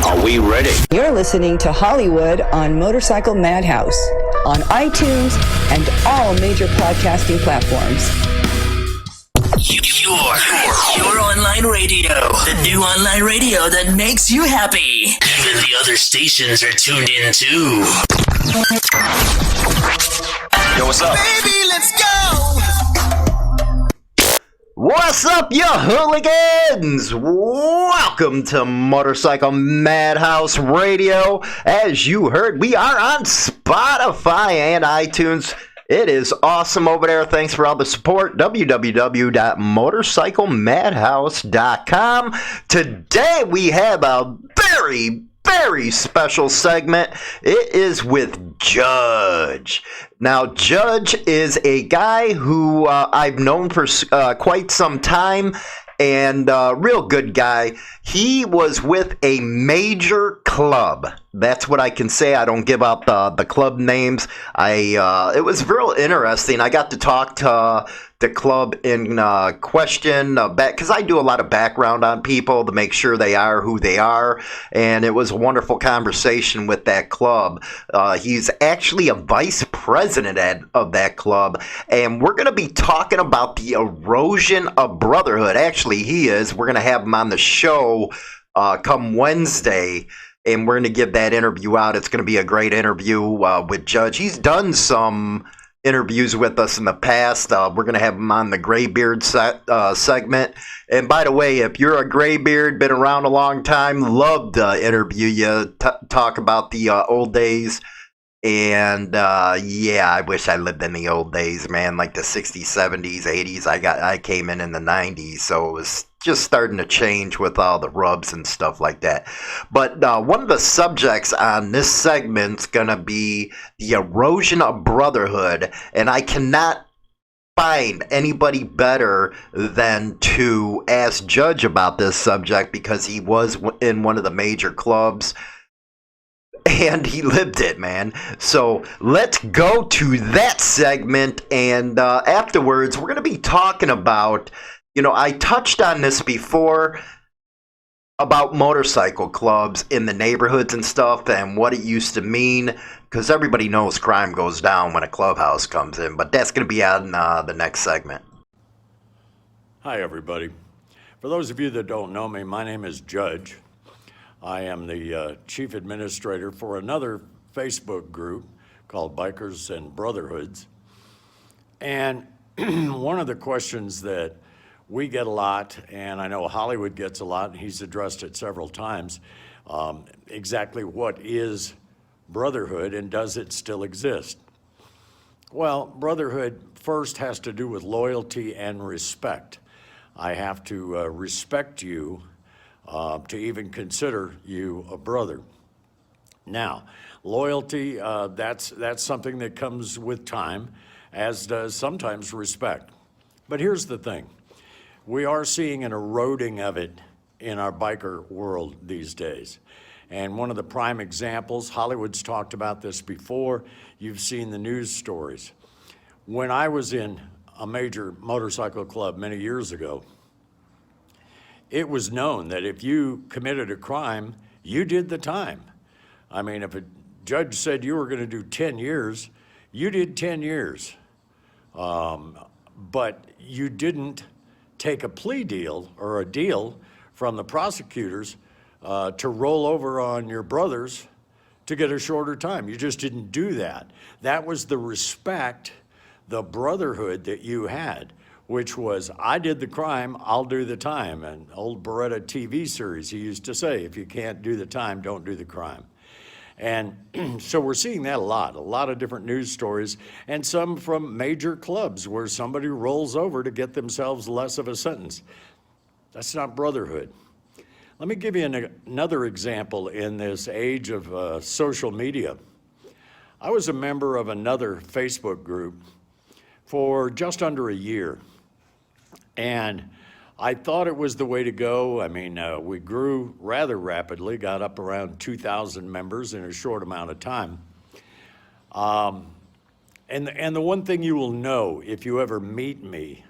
Are we ready? You're listening to Hollywood on Motorcycle Madhouse on iTunes and all major podcasting platforms. Your online radio. The new online radio that makes you happy. Even the other stations are tuned in too. Yo, what's up? Baby, let's go! What's up, you hooligans? Welcome to Motorcycle Madhouse Radio. As you heard, we are on Spotify and iTunes. It is awesome over there. Thanks for all the support. www.motorcyclemadhouse.com. Today we have a very special segment. It is with Judge. Now, Judge is a guy who I've known for quite some time, and real good guy. He was with a major club. That's what I can say. I don't give out the club names. It was real interesting. I got to talk to the club in question because I do a lot of background on people to make sure they are who they are, and it was a wonderful conversation with that club. He's actually a vice president of that club, and we're going to be talking about the erosion of brotherhood. Actually, he is. We're going to have him on the show come Wednesday, and we're going to give that interview out. It's going to be a great interview with Judge. He's done some interviews with us in the past. We're going to have him on the Graybeard segment. And by the way, if you're a Graybeard, been around a long time, love to interview you, talk about the old days. And yeah, I wish I lived in the old days, man, like the 60s, 70s, 80s. I came in the 90s, so it was just starting to change with all the rubs and stuff like that. But one of the subjects on this segment's gonna be the erosion of brotherhood, and I cannot find anybody better than to ask Judge about this subject because he was in one of the major clubs. And he lived it, man. So let's go to that segment. And afterwards, we're going to be talking about, I touched on this before about motorcycle clubs in the neighborhoods and stuff and what it used to mean. Because everybody knows crime goes down when a clubhouse comes in. But that's going to be on the next segment. Hi, everybody. For those of you that don't know me, my name is Judge. I am the chief administrator for another Facebook group called Bikers and Brotherhoods. And one of the questions that we get a lot, and I know Hollywood gets a lot, and he's addressed it several times, exactly what is brotherhood and does it still exist? Well, brotherhood first has to do with loyalty and respect. I have to respect you to even consider you a brother. Now, loyalty, that's something that comes with time, as does sometimes respect. But here's the thing. We are seeing an eroding of it in our biker world these days. And one of the prime examples, Hollywood's talked about this before, you've seen the news stories. When I was in a major motorcycle club many years ago, it was known that if you committed a crime, you did the time. I mean, if a judge said you were going to do 10 years, you did 10 years. But you didn't take a plea deal or a deal from the prosecutors to roll over on your brothers to get a shorter time. You just didn't do that. That was the respect, the brotherhood that you had, which was, I did the crime, I'll do the time. An old Beretta TV series, he used to say, if you can't do the time, don't do the crime. And so we're seeing that a lot of different news stories, and some from major clubs where somebody rolls over to get themselves less of a sentence. That's not brotherhood. Let me give you another example in this age of social media. I was a member of another Facebook group for just under a year. And I thought it was the way to go. I mean, we grew rather rapidly, got up around 2,000 members in a short amount of time. And the one thing you will know if you ever meet me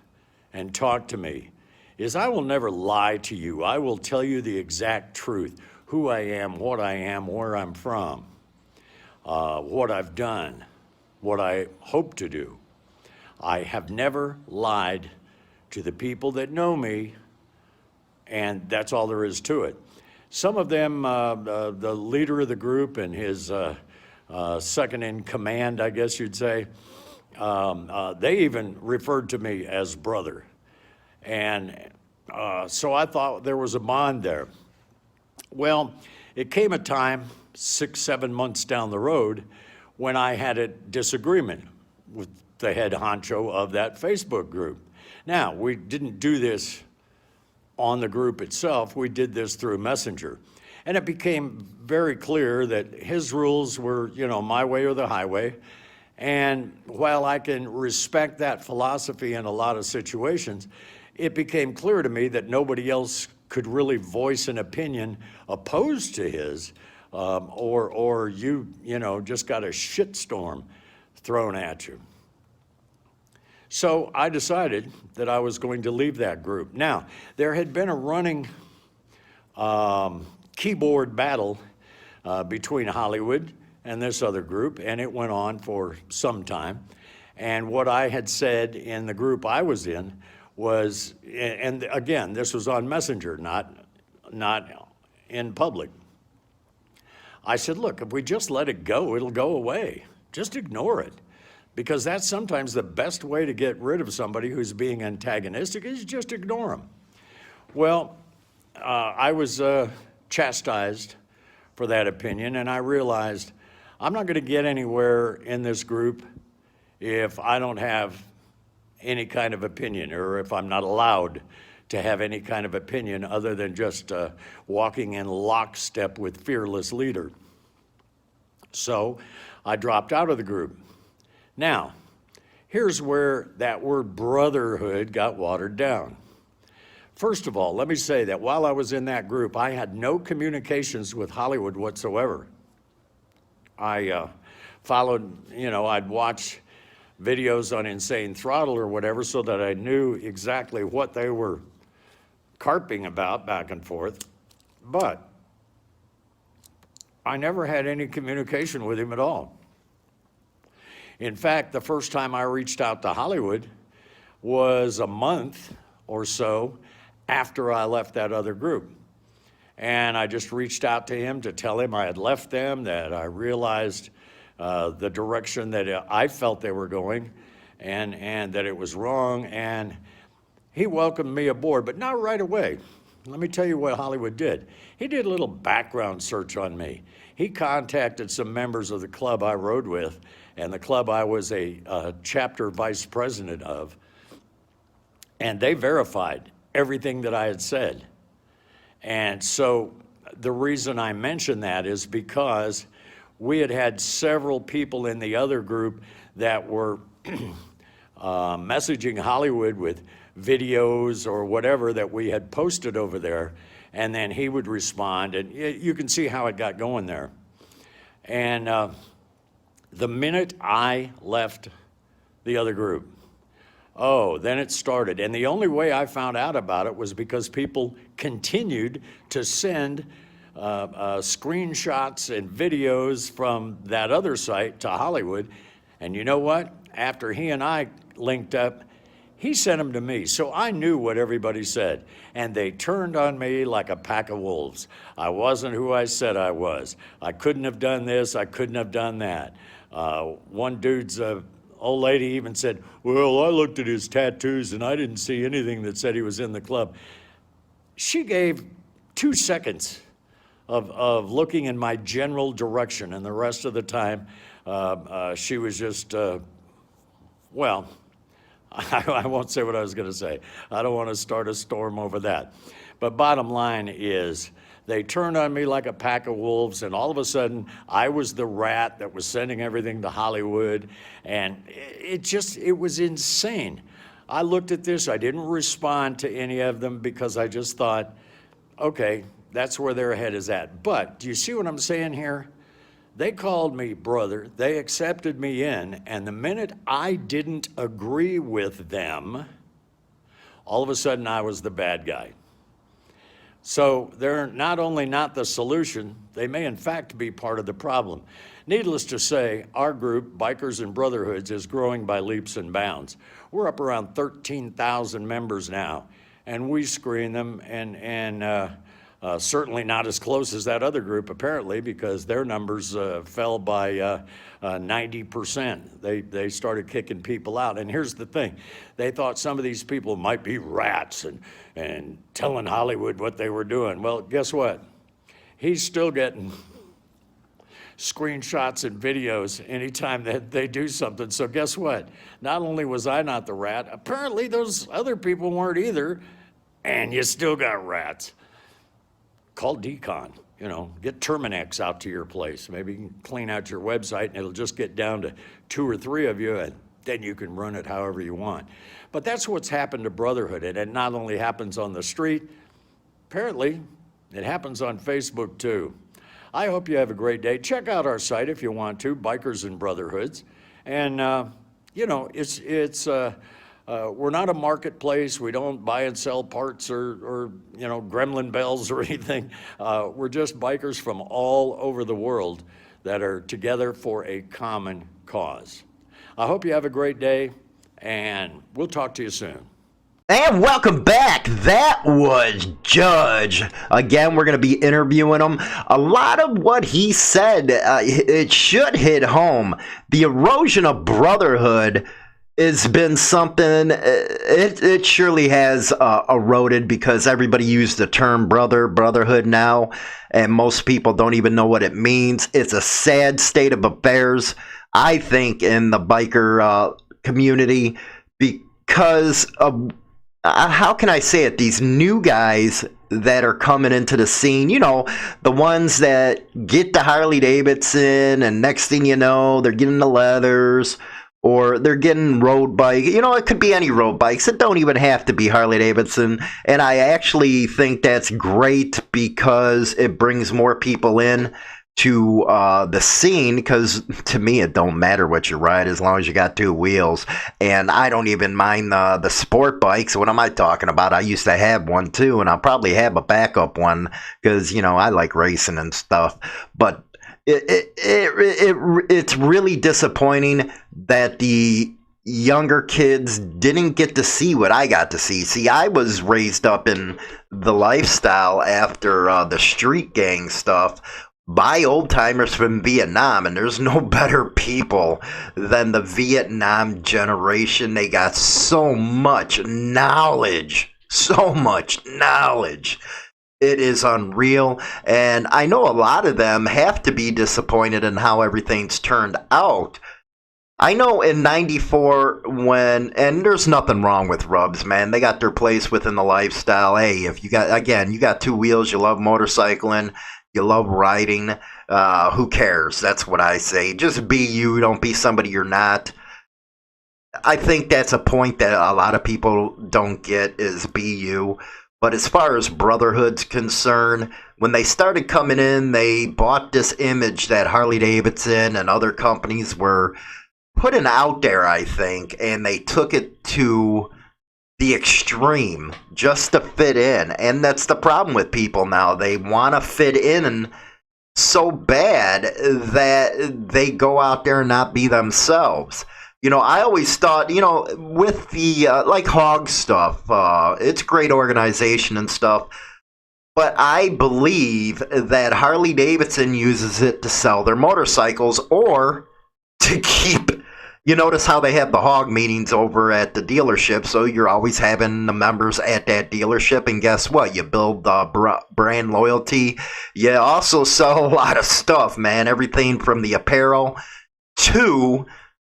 and talk to me is I will never lie to you. I will tell you the exact truth. who I am, what I am, where I'm from, what I've done, what I hope to do. I have never lied to the people that know me, and that's all there is to it. Some of them, the leader of the group and his second in command, I guess you'd say, they even referred to me as brother. And so I thought there was a bond there. Well, it came a time, 6-7 months down the road, when I had a disagreement with the head honcho of that Facebook group. Now, we didn't do this on the group itself, we did this through Messenger. And it became very clear that his rules were, my way or the highway. And while I can respect that philosophy in a lot of situations, it became clear to me that nobody else could really voice an opinion opposed to his, or you just got a shitstorm thrown at you. So I decided that I was going to leave that group. Now, there had been a running keyboard battle between Hollywood and this other group, and it went on for some time. And what I had said in the group I was in was, and again, this was on Messenger, not in public. I said, look, if we just let it go, it'll go away. Just ignore it. Because that's sometimes the best way to get rid of somebody who's being antagonistic is just ignore them. Well, I was chastised for that opinion, and I realized I'm not going to get anywhere in this group if I don't have any kind of opinion, or if I'm not allowed to have any kind of opinion other than just walking in lockstep with fearless leader. So I dropped out of the group. Now, here's where that word brotherhood got watered down. First of all, let me say that while I was in that group, I had no communications with Hollywood whatsoever. I followed, I'd watch videos on Insane Throttle or whatever so that I knew exactly what they were carping about back and forth. But I never had any communication with him at all. In fact, the first time I reached out to Hollywood was a month or so after I left that other group. And I just reached out to him to tell him I had left them, that I realized the direction that I felt they were going, and that it was wrong. And he welcomed me aboard, but not right away. Let me tell you what Hollywood did. He did a little background search on me. He contacted some members of the club I rode with, and the club I was a chapter vice president of, and they verified everything that I had said. And so the reason I mention that is because we had had several people in the other group that were messaging Hollywood with videos or whatever that we had posted over there, and then he would respond, and you can see how it got going there. And the minute I left the other group, then it started. And the only way I found out about it was because people continued to send screenshots and videos from that other site to Hollywood. And you know what? After he and I linked up, he sent them to me. So I knew what everybody said. And they turned on me like a pack of wolves. I wasn't who I said I was. I couldn't have done this. I couldn't have done that. One dude's old lady even said, well, I looked at his tattoos and I didn't see anything that said he was in the club. She gave 2 seconds of looking in my general direction, and the rest of the time she was just, well, I won't say what I was going to say. I don't want to start a storm over that. But bottom line is, they turned on me like a pack of wolves, and all of a sudden, I was the rat that was sending everything to Hollywood, and it was insane. I looked at this, I didn't respond to any of them because I just thought, okay, that's where their head is at. But do you see what I'm saying here? They called me brother, they accepted me in, and the minute I didn't agree with them, all of a sudden I was the bad guy. So they're not only not the solution, they may in fact be part of the problem. Needless to say, our group, Bikers and Brotherhoods, is growing by leaps and bounds. We're up around 13,000 members now, and we screen them, and certainly not as close as that other group, apparently, because their numbers fell by 90%. They started kicking people out. And here's the thing. They thought some of these people might be rats and telling Hollywood what they were doing. Well, guess what? He's still getting screenshots and videos anytime that they do something. So guess what? Not only was I not the rat, apparently those other people weren't either, and you still got rats. Call Decon, get Terminex out to your place. Maybe you can clean out your website and it'll just get down to 2 or 3 of you, and then you can run it however you want. But that's what's happened to Brotherhood, and it not only happens on the street, apparently it happens on Facebook too. I hope you have a great day. Check out our site if you want to, Bikers and Brotherhoods. And, we're not a marketplace. We don't buy and sell parts or gremlin bells or anything. We're just bikers from all over the world that are together for a common cause. I hope you have a great day, and we'll talk to you soon. And welcome back. That was Judge. Again, we're going to be interviewing him. A lot of what he said, it should hit home. The erosion of brotherhood has been something, it surely has eroded, because everybody uses the term brotherhood now, and most people don't even know what it means. It's a sad state of affairs, I think, in the biker community, because of how can I say it? These new guys that are coming into the scene, the ones that get the Harley Davidson, and next thing you know, they're getting the leathers, or they're getting road bike. It could be any road bikes. It don't even have to be Harley Davidson. And I actually think that's great, because it brings more people in to the scene, because to me it don't matter what you ride as long as you got 2 wheels. And I don't even mind the sport bikes. What am I talking about? I used to have one too, and I'll probably have a backup one, because I like racing and stuff. But it's really disappointing that the younger kids didn't get to see what I got to see. See, I was raised up in the lifestyle after the street gang stuff by old timers from Vietnam, and there's no better people than the Vietnam generation. They got so much knowledge. It is unreal, and I know a lot of them have to be disappointed in how everything's turned out. I know in '94 and there's nothing wrong with Rubs, man. They got their place within the lifestyle. Hey, if you got 2 wheels, you love motorcycling, you love riding, who cares? That's what I say. Just be you. Don't be somebody you're not. I think that's a point that a lot of people don't get, is be you. But as far as Brotherhood's concerned, when they started coming in, they bought this image that Harley Davidson and other companies were putting out there, I think, and they took it to the extreme just to fit in. And that's the problem with people now. They want to fit in so bad that they go out there and not be themselves. I always thought, with the like Hog stuff, it's great organization and stuff, but I believe that Harley Davidson uses it to sell their motorcycles, or to keep. You notice how they have the Hog meetings over at the dealership, so you're always having the members at that dealership, and guess what? You build brand loyalty. You also sell a lot of stuff, man. Everything from the apparel to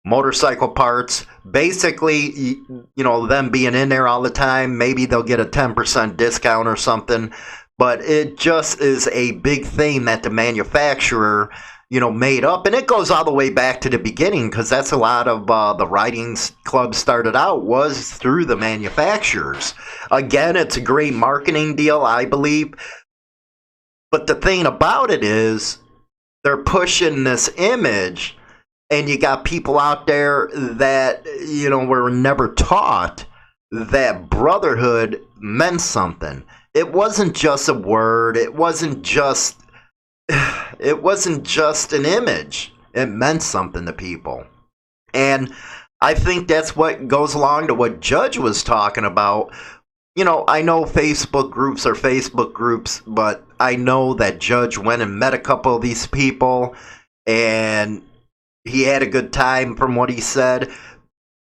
motorcycle parts. Basically, them being in there all the time, maybe they'll get a 10% discount or something, but it just is a big thing that the manufacturer made up. And it goes all the way back to the beginning, because that's a lot of the riding clubs started out was through the manufacturers. Again, it's a great marketing deal, I believe. But the thing about it is they're pushing this image, and you got people out there that, were never taught that brotherhood meant something. it wasn't just a word. It wasn't just an image. It meant something to people. And I think that's what goes along to what Judge was talking about. You know, I know Facebook groups are Facebook groups, but I know that Judge went and met a couple of these people, and he had a good time from what he said.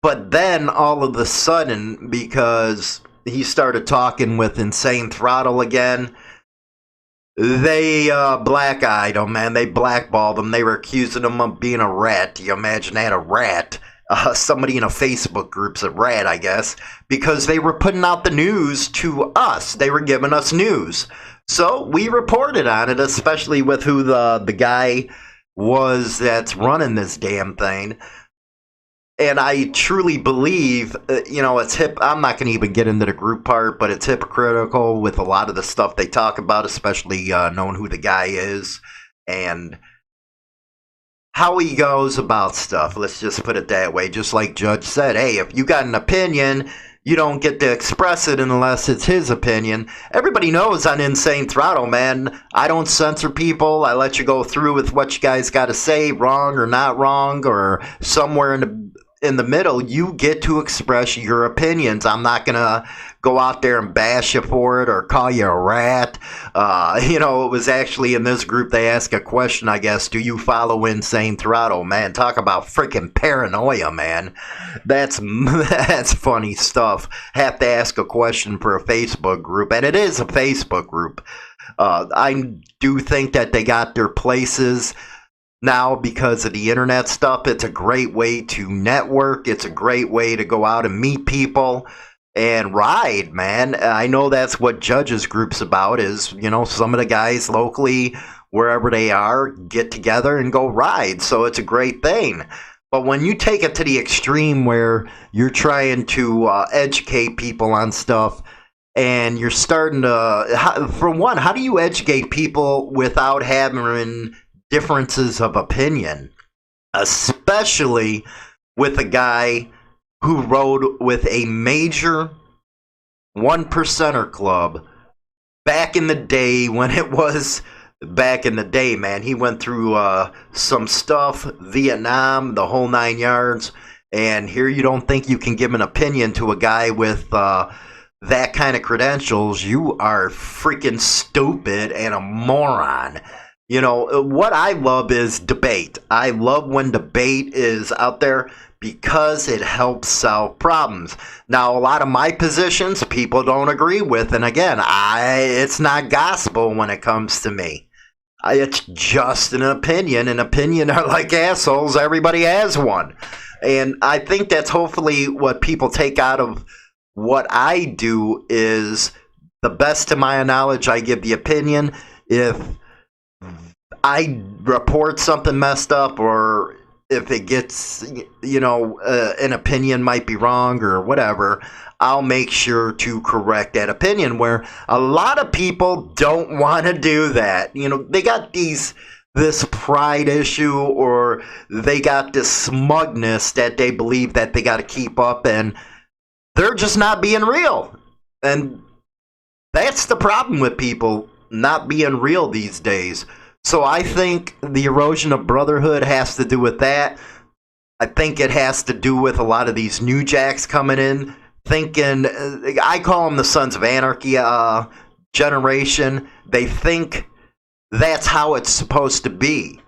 But then all of a sudden, because he started talking with Insane Throttle again, they black-eyed him, man. They blackballed him. They were accusing him of being a rat. Do you imagine that, a rat? Somebody in a Facebook group's a rat, I guess, because they were putting out the news to us. They were giving us news. So we reported on it, especially with who the guy was that's running this damn thing. And I truly believe, it's I'm not going to even get into the group part, but it's hypocritical with a lot of the stuff they talk about, especially knowing who the guy is and how he goes about stuff. Let's just put it that way. Just like Judge said, hey, if you got an opinion, you don't get to express it unless it's his opinion. Everybody knows on Insane Throttle, man, I don't censor people. I let you go through with what you guys got to say, wrong or not wrong, or somewhere in the middle. You get to express your opinions. I'm not going to go out there and bash you for it or call you a rat. It was actually in this group, they asked a question, I guess, do you follow Insane Throttle? Man, talk about freaking paranoia, man. That's funny stuff. Have to ask a question for a Facebook group, and it is a Facebook group. I do think that they got their places now because of the internet stuff. It's a great way to network. It's a great way to go out and meet people and ride, man. I know that's what Judge's group's about is, some of the guys locally, wherever they are, get together and go ride. So it's a great thing. But when you take it to the extreme where you're trying to educate people on stuff, and you're starting to, for one, how do you educate people without having differences of opinion, especially with a guy who rode with a major 1%er club back in the day when it was back in the day, man. He went through some stuff, Vietnam, the whole 9 yards, and here you don't think you can give an opinion to a guy with that kind of credentials. You are freaking stupid and a moron. What I love is debate. I love when debate is out there because it helps solve problems. Now, a lot of my positions people don't agree with, and again, it's not gospel when it comes to me. It's just an opinion, and opinion are like assholes. Everybody has one. And I think that's hopefully what people take out of what I do is, the best to my knowledge, I give the opinion. If I report something messed up, or if it gets, an opinion might be wrong or whatever, I'll make sure to correct that opinion, where a lot of people don't want to do that. They got this pride issue, or they got this smugness that they believe that they got to keep up, and they're just not being real. And that's the problem with people not being real these days. So I think the erosion of brotherhood has to do with that. I think it has to do with a lot of these new jacks coming in, thinking, I call them the Sons of Anarchy generation. They think that's how it's supposed to be.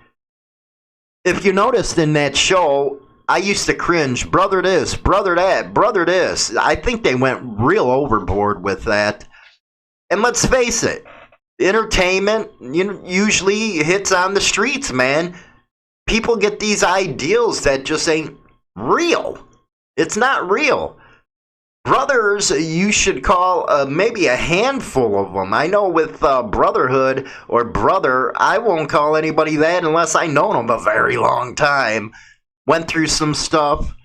If you noticed in that show, I used to cringe, brother this, brother that, brother this. I think they went real overboard with that. And let's face it, entertainment usually hits on the streets, man. People get these ideals that just ain't real. It's not real. Brothers, you should call maybe a handful of them. I know with brotherhood or brother, I won't call anybody that unless I know them a very long time. Went through some stuff.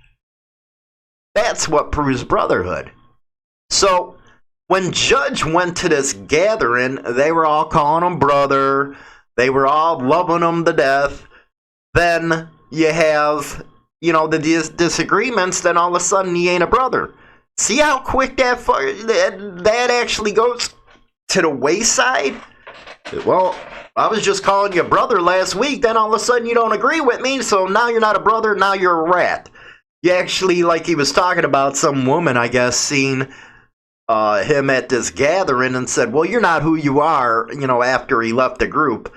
That's what proves brotherhood. So when Judge went to this gathering, they were all calling him brother. They were all loving him to death. Then you have, the disagreements. Then all of a sudden he ain't a brother. See how quick that actually goes? to the wayside? Well, I was just calling you brother last week, then all of a sudden you don't agree with me, so now you're not a brother, now you're a rat. You actually, like he was talking about, some woman, I guess, seen him at this gathering and said, well, you're not who you are, after he left the group.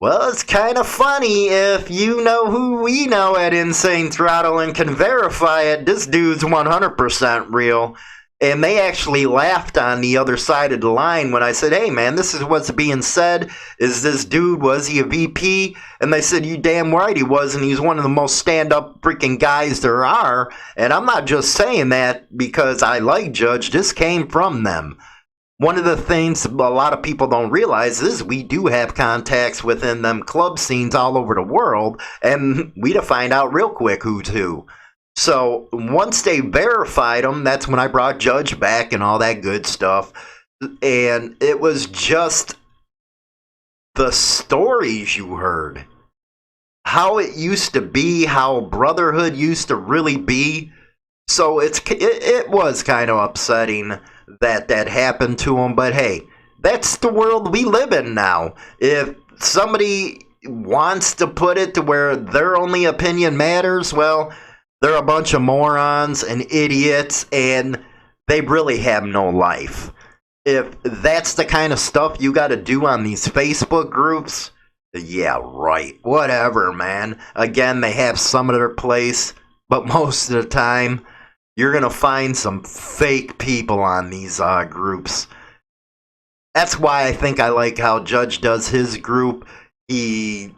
Well, it's kind of funny if you know who we know at Insane Throttle and can verify it. This dude's 100% real. And they actually laughed on the other side of the line when I said, hey, man, this is what's being said. Is this dude, was he a VP? And they said, you damn right he was, and he's one of the most stand-up freaking guys there are. And I'm not just saying that because I like Judge. This came from them. One of the things a lot of people don't realize is we do have contacts within them club scenes all over the world, and we'd find out real quick who's who. So once they verified them, that's when I brought Judge back and all that good stuff. And it was just the stories you heard. How it used to be, how brotherhood used to really be. So it was kind of upsetting that happened to him. But hey, that's the world we live in now. If somebody wants to put it to where their only opinion matters, well, they're a bunch of morons and idiots, and they really have no life. If that's the kind of stuff you got to do on these Facebook groups, yeah, right. Whatever, man. Again, they have some of their place, but most of the time, you're going to find some fake people on these groups. That's why I think I like how Judge does his group. He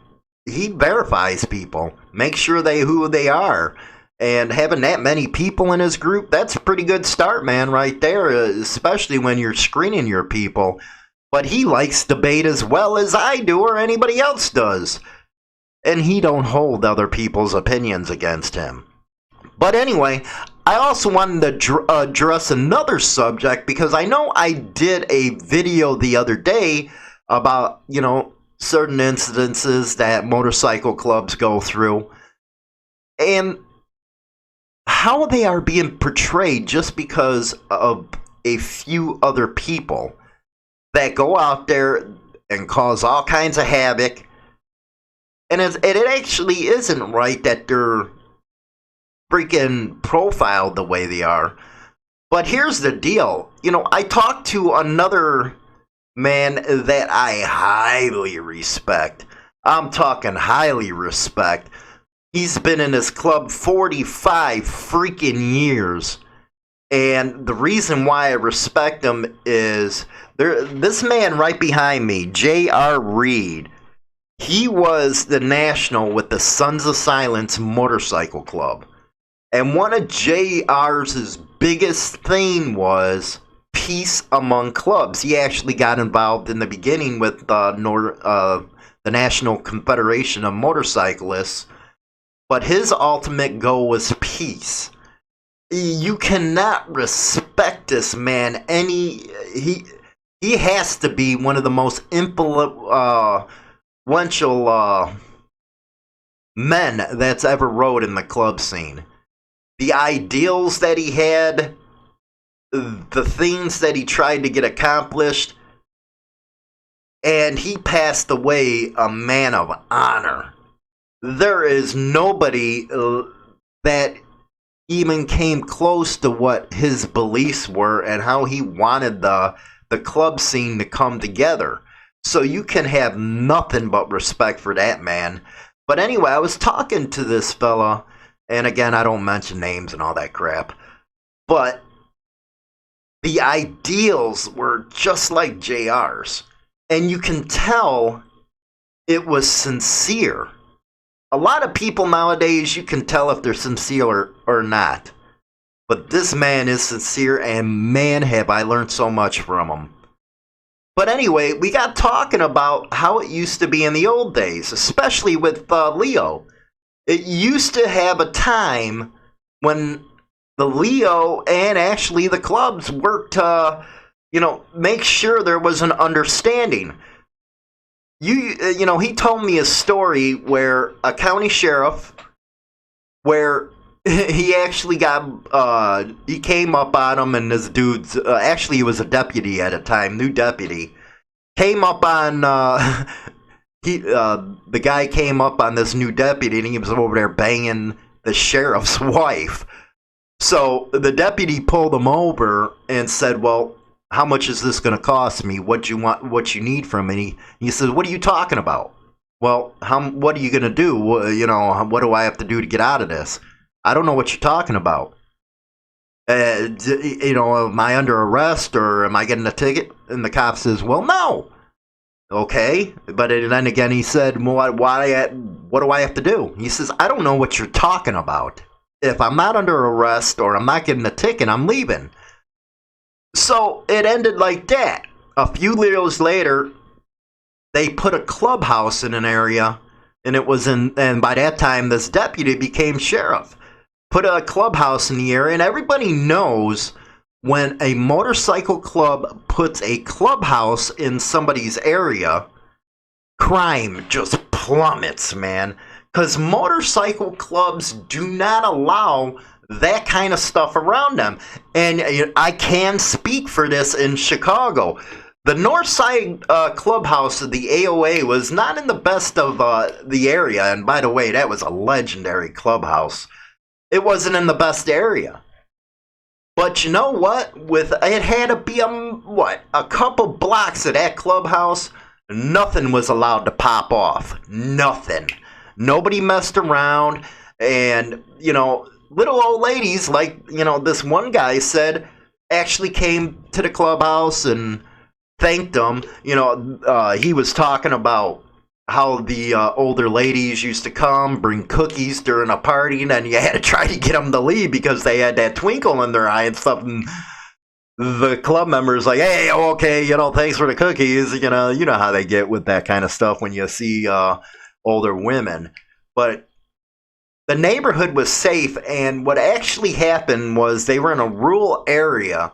verifies people, make sure who they are. And having that many people in his group, that's a pretty good start, man, right there, especially when you're screening your people. But he likes debate as well as I do or anybody else does. And he don't hold other people's opinions against him. But anyway, I also wanted to address another subject because I know I did a video the other day about, certain incidences that motorcycle clubs go through. And how they are being portrayed just because of a few other people that go out there and cause all kinds of havoc. And it actually isn't right that they're freaking profiled the way they are. But here's the deal. I talked to another man that I highly respect. I'm talking highly respect. He's been in this club 45 freaking years. And the reason why I respect him is this man right behind me, J.R. Reed. He was the national with the Sons of Silence Motorcycle Club. And one of JR's biggest thing was peace among clubs. He actually got involved in the beginning with the National Confederation of Motorcyclists. But his ultimate goal was peace. You cannot respect this man. He has to be one of the most influential men that's ever rode in the club scene. The ideals that he had, the things that he tried to get accomplished, and he passed away a man of honor. There is nobody that even came close to what his beliefs were and how he wanted the club scene to come together. So you can have nothing but respect for that man. But anyway, I was talking to this fella, and again, I don't mention names and all that crap, but the ideals were just like JR's. And you can tell it was sincere. A lot of people nowadays, you can tell if they're sincere or not. But this man is sincere, and man, have I learned so much from him. But anyway, we got talking about how it used to be in the old days, especially with Leo. It used to have a time when the Leo and actually the clubs worked to, make sure there was an understanding. He told me a story where a county sheriff, where he actually he came up on him, and this dude's, actually he was a deputy at a time, new deputy, came up on, the guy came up on this new deputy, and he was over there banging the sheriff's wife. So the deputy pulled him over and said, well, how much is this going to cost me? What you need from me? He says, what are you talking about? Well, what are you going to do? What do I have to do to get out of this? I don't know what you're talking about. Am I under arrest or am I getting a ticket? And the cop says, well, no. Okay. But then again, he said, well, what do I have to do? He says, I don't know what you're talking about. If I'm not under arrest or I'm not getting a ticket, I'm leaving. So it ended like that. A few years later, they put a clubhouse in an area, and by that time, this deputy became sheriff. Put a clubhouse in the area, and everybody knows when a motorcycle club puts a clubhouse in somebody's area, crime just plummets, man. Because motorcycle clubs do not allow that kind of stuff around them. And I can speak for this in Chicago. The North Side clubhouse of the AOA was not in the best of the area. And by the way, that was a legendary clubhouse. It wasn't in the best area. But you know what? It had to be a couple blocks of that clubhouse. Nothing was allowed to pop off. Nothing. Nobody messed around. And, little old ladies, like, this one guy said, actually came to the clubhouse and thanked them. He was talking about how the older ladies used to come, bring cookies during a party, and then you had to try to get them to leave because they had that twinkle in their eye and stuff. And the club members like, hey, okay, thanks for the cookies. You know how they get with that kind of stuff when you see older women. But the neighborhood was safe, and what actually happened was they were in a rural area.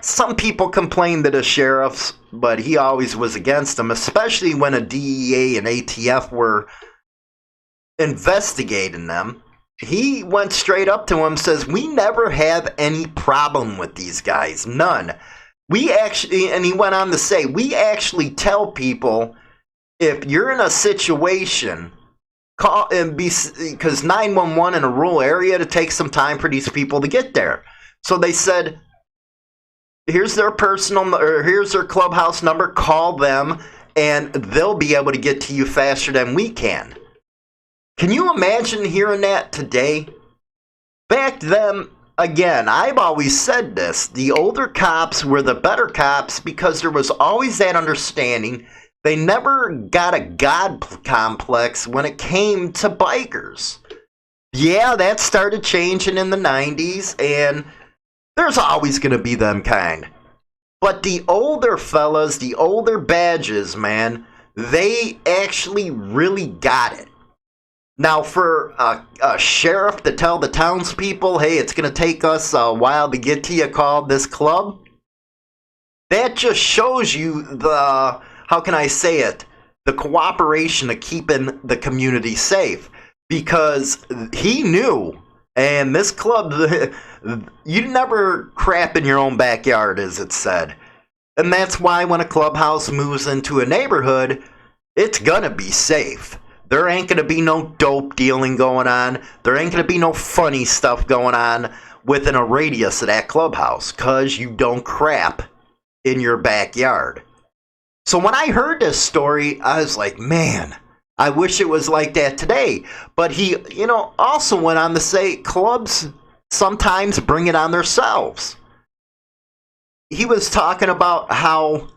Some people complained to the sheriffs, but he always was against them, especially when a DEA and ATF were investigating them. He went straight up to him, says, we never have any problem with these guys, none. And he went on to say, we actually tell people, if you're in a situation, call and because 911 in a rural area, it takes some time for these people to get there. So they said, here's their here's their clubhouse number, call them, and they'll be able to get to you faster than we can. Can you imagine hearing that today? Back then, again, I've always said this, the older cops were the better cops because there was always that understanding. They never got a God complex when it came to bikers. Yeah, that started changing in the 90s, and there's always going to be them kind. But the older fellas, the older badges, man, they actually really got it. Now, for a sheriff to tell the townspeople, hey, it's going to take us a while to get to you, call this club, that just shows you the, how can I say it, the cooperation of keeping the community safe. Because he knew, and this club, you never crap in your own backyard, as it said. And that's why when a clubhouse moves into a neighborhood, it's gonna be safe. There ain't gonna be no dope dealing going on. There ain't gonna be no funny stuff going on within a radius of that clubhouse, because you don't crap in your backyard. So when I heard this story, I was like, man, I wish it was like that today. But he, also went on to say clubs sometimes bring it on themselves. He was talking about how,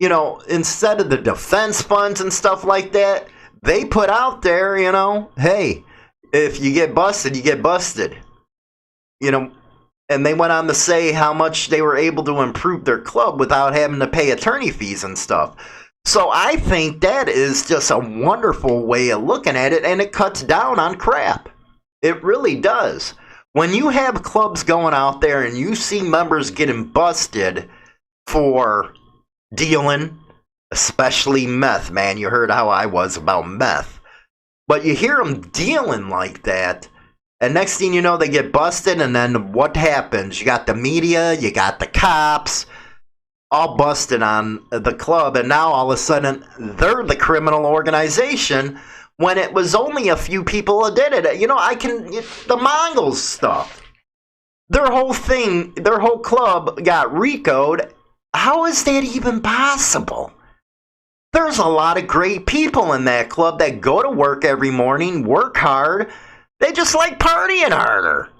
instead of the defense funds and stuff like that, they put out there, hey, if you get busted, you get busted. And they went on to say how much they were able to improve their club without having to pay attorney fees and stuff. So I think that is just a wonderful way of looking at it, and it cuts down on crap. It really does. When you have clubs going out there and you see members getting busted for dealing, especially meth, man, you heard how I was about meth. But you hear them dealing like that, And next thing you know, they get busted, and then what happens? You got the media, you got the cops, all busted on the club, and now all of a sudden they're the criminal organization when it was only a few people that did it. You know, the Mongols stuff. Their whole thing, their whole club got RICO'd. How is that even possible? There's a lot of great people in that club that go to work every morning, work hard. They just like partying harder.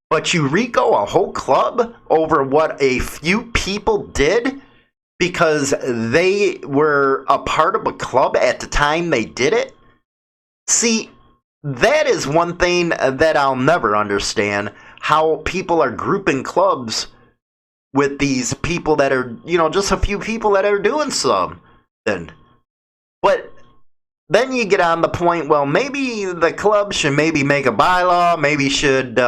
But you RICO a whole club over what a few people did because they were a part of a club at the time they did it? See, that is one thing that I'll never understand, how people are grouping clubs with these people that are, just a few people that are doing something. But then you get on the point, well, maybe the club should maybe make a bylaw, maybe should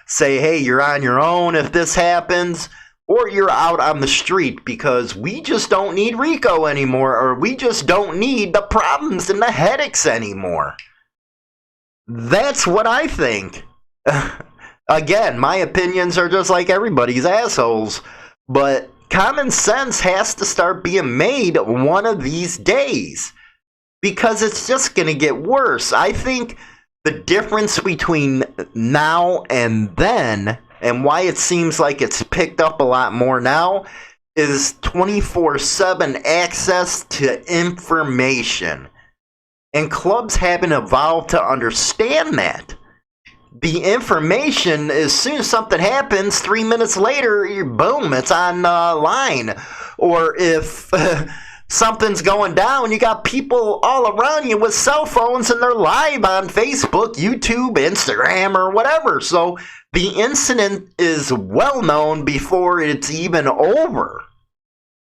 say, hey, you're on your own if this happens, or you're out on the street because we just don't need RICO anymore, or we just don't need the problems and the headaches anymore. That's what I think. Again, my opinions are just like everybody's assholes, but common sense has to start being made one of these days because it's just going to get worse. I think the difference between now and then, and why it seems like it's picked up a lot more now, is 24/7 access to information. And clubs haven't evolved to understand that. The information, as soon as something happens, 3 minutes later, boom, it's online. Or if something's going down, you got people all around you with cell phones and they're live on Facebook, YouTube, Instagram, or whatever. So the incident is well known before it's even over.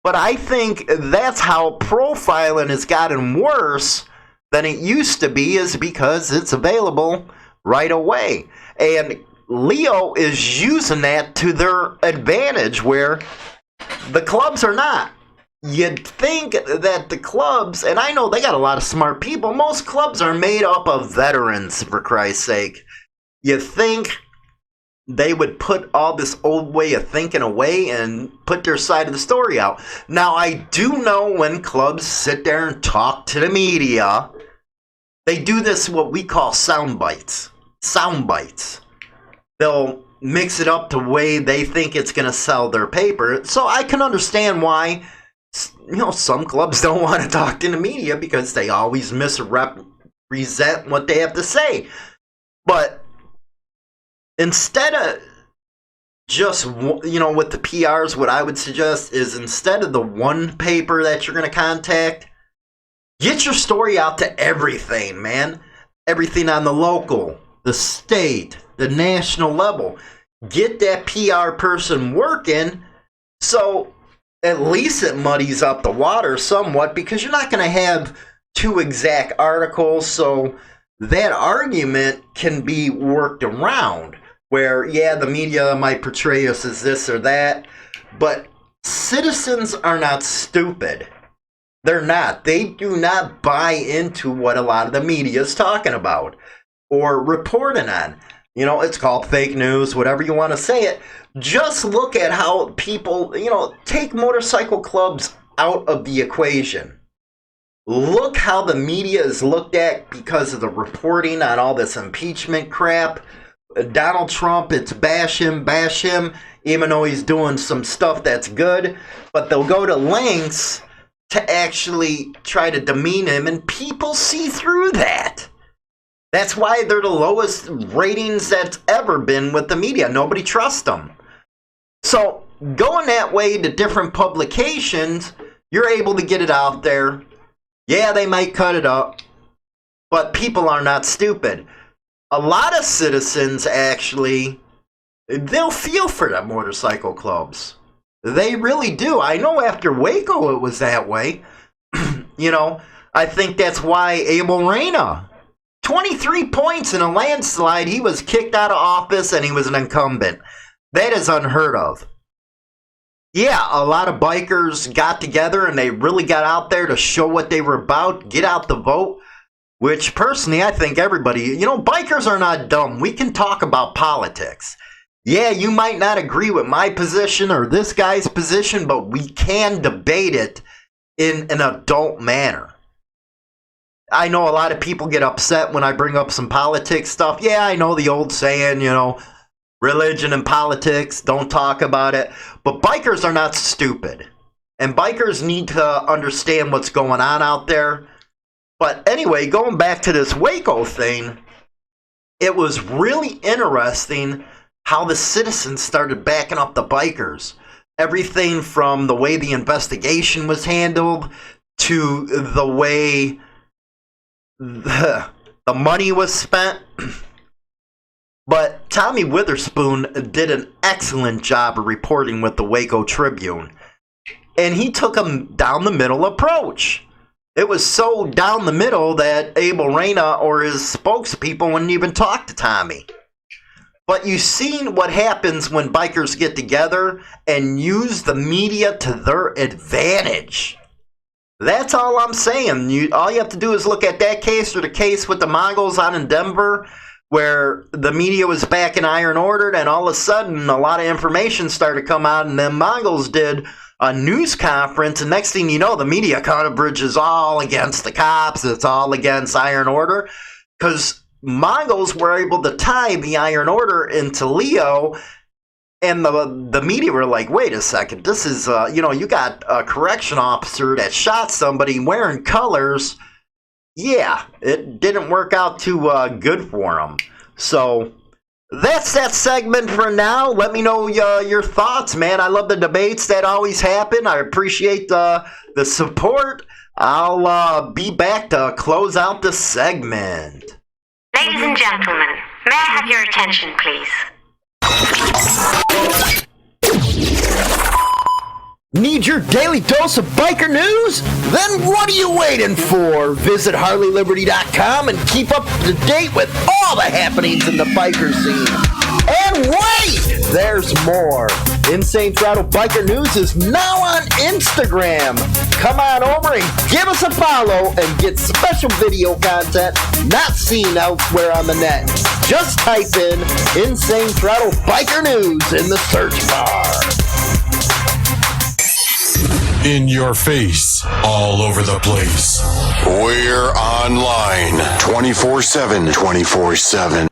But I think that's how profiling has gotten worse than it used to be, is because it's available right away. And Leo is using that to their advantage where the clubs are not. You'd think that the clubs, and I know they got a lot of smart people, most clubs are made up of veterans, for Christ's sake. You think they would put all this old way of thinking away and put their side of the story out. Now, I do know when clubs sit there and talk to the media, they do this, what we call sound bites. Sound bites. They'll mix it up the way they think it's going to sell their paper. So I can understand why, some clubs don't want to talk to the media because they always misrepresent what they have to say. But instead of just, with the PRs, what I would suggest is instead of the one paper that you're going to contact, get your story out to everything, man. Everything on the local, the state, the national level. Get that PR person working so at least it muddies up the water somewhat, because you're not going to have two exact articles, so that argument can be worked around where, yeah, the media might portray us as this or that, but citizens are not stupid. They're not. They do not buy into what a lot of the media is talking about or reporting on. It's called fake news, whatever you want to say it. Just look at how people, take motorcycle clubs out of the equation. Look how the media is looked at because of the reporting on all this impeachment crap. Donald Trump, it's bash him, even though he's doing some stuff that's good. But they'll go to lengths to actually try to demean him, and people see through that. That's why they're the lowest ratings that's ever been with the media. Nobody trusts them. So going that way to different publications, you're able to get it out there. Yeah, they might cut it up, but people are not stupid. A lot of citizens actually, they'll feel for the motorcycle clubs. They really do. I know after Waco it was that way. I think that's why Abel Reyna, 23 points in a landslide, he was kicked out of office and he was an incumbent. That is unheard of. Yeah, a lot of bikers got together and they really got out there to show what they were about, get out the vote. which personally I think everybody, bikers are not dumb. We can talk about politics. Yeah, you might not agree with my position or this guy's position, but we can debate it in an adult manner. I know a lot of people get upset when I bring up some politics stuff. Yeah, I know the old saying, religion and politics, don't talk about it. But bikers are not stupid. And bikers need to understand what's going on out there. But anyway, going back to this Waco thing, it was really interesting how the citizens started backing up the bikers. Everything from the way the investigation was handled to the way the money was spent. But Tommy Witherspoon did an excellent job of reporting with the Waco Tribune. And he took a down the middle approach. It was so down the middle that Abel Reyna or his spokespeople wouldn't even talk to Tommy. But you've seen what happens when bikers get together and use the media to their advantage. That's all I'm saying. All you have to do is look at that case or the case with the Mongols out in Denver, where the media was backing Iron Order, and all of a sudden a lot of information started to come out, and then Mongols did a news conference, and next thing you know, the media coverage is all against the cops. It's all against Iron Order, because Mongols were able to tie the Iron Order into Leo. And the media were like, wait a second, this is, you got a correction officer that shot somebody wearing colors. Yeah, it didn't work out too good for him. So that's that segment for now. Let me know your thoughts, man. I love the debates that always happen. I appreciate the support. I'll be back to close out the segment. Ladies and gentlemen, may I have your attention, please? Need your daily dose of biker news? Then what are you waiting for? Visit HarleyLiberty.com and keep up to date with all the happenings in the biker scene. And wait! There's more. Insane Throttle Biker News is now on Instagram. Come on over and give us a follow and get special video content not seen elsewhere on the net. Just type in Insane Throttle Biker News in the search bar. In your face, all over the place. We're online 24/7. 24/7.